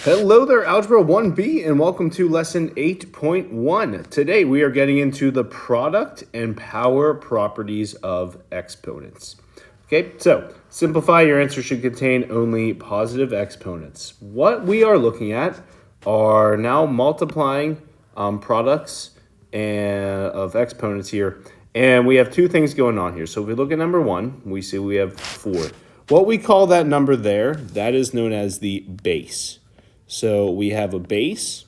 Hello there, Algebra 1B, and welcome to Lesson 8.1. Today we are getting into the product and power properties of exponents. Okay, so simplify, your answer should contain only positive exponents. What we are looking at are now multiplying products of exponents here, and we have two things going on here. So if we look at number 1, we see we have 4. What we call that number there, that is known as the base. So we have a base,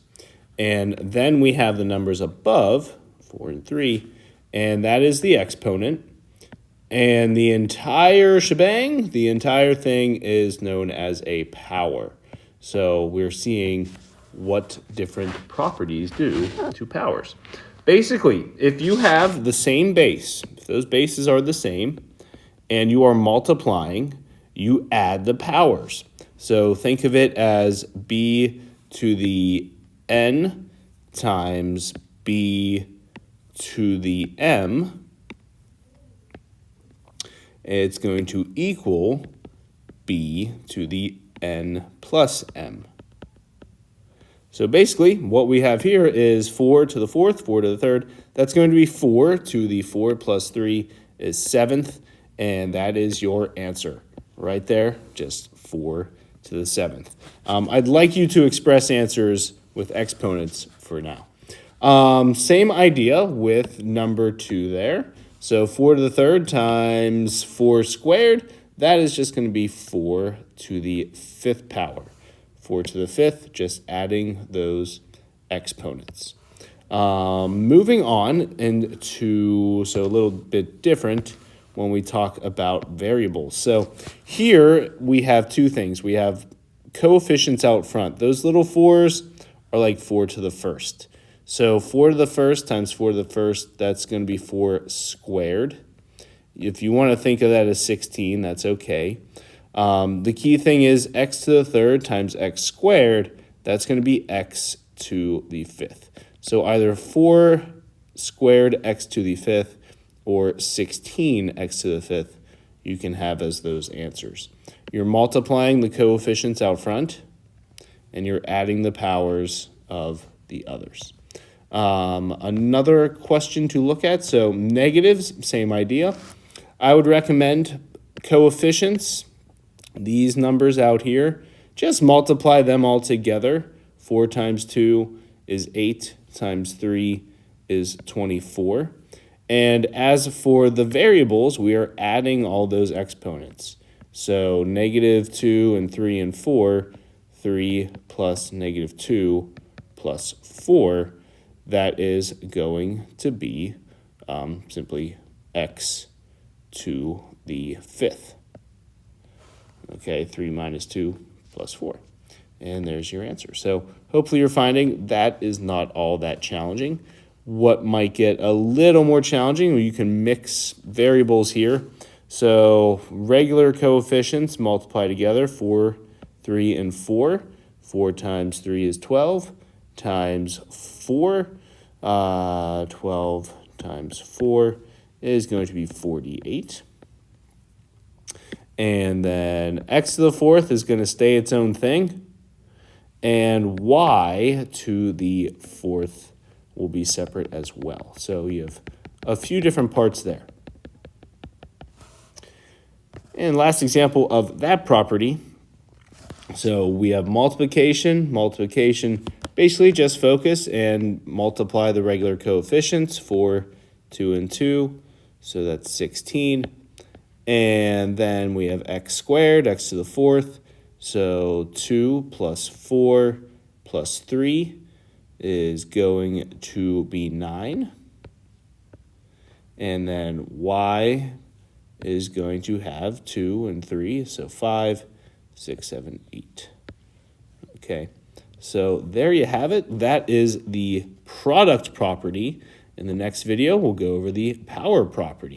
and then we have the numbers above, 4 and 3, and that is the exponent. And the entire shebang, the entire thing is known as a power. So we're seeing what different properties do to powers. Basically, if you have the same base, if those bases are the same, and you are multiplying, you add the powers. So think of it as b to the n times b to the m. It's going to equal b to the n plus m. So basically, what we have here is 4 to the 4th, 4 to the 3rd. That's going to be 4 to the 4 plus 3 is 7th, and that is your answer. Right there, just 4 to the 7th. I'd like you to express answers with exponents for now. Same idea with number 2 there. So 4 to the 3rd times 4 squared, that is just going to be 4 to the 5th power. 4 to the 5th, just adding those exponents. Moving on into, so a little bit different when we talk about variables. So here we have two things. We have coefficients out front. Those little 4s are like 4 to the 1st. So 4 to the 1st times 4 to the 1st, that's going to be 4 squared. If you want to think of that as 16, that's okay. The key thing is x to the 3rd times x squared, that's going to be x to the 5th. So either 4 squared x to the 5th or 16x to the 5th, you can have as those answers. You're multiplying the coefficients out front, and you're adding the powers of the others. Another question to look at, so negatives, same idea. I would recommend coefficients, these numbers out here, just multiply them all together. 4 times 2 is 8, times 3 is 24. And as for the variables, we are adding all those exponents. So negative 2 and 3 and 4, 3 plus negative 2 plus 4, that is going to be simply x to the 5th. Okay, 3 minus 2 plus 4. And there's your answer. So hopefully you're finding that is not all that challenging. What might get a little more challenging, you can mix variables here. So regular coefficients multiply together, 4, 3, and 4. 4 times 3 is 12, times 4. 12 times 4 is going to be 48. And then x to the 4th is going to stay its own thing. And y to the 4th will be separate as well. So you have a few different parts there. And last example of that property. So we have multiplication. Multiplication, basically just focus and multiply the regular coefficients, 4, 2, and 2. So that's 16. And then we have x squared, x to the 4th. So 2 plus 4 plus 3 is going to be 9. And then y is going to have 2 and 3, so 5, 6, 7, 8. Okay, so there you have it. That is the product property. In the next video, we'll go over the power property.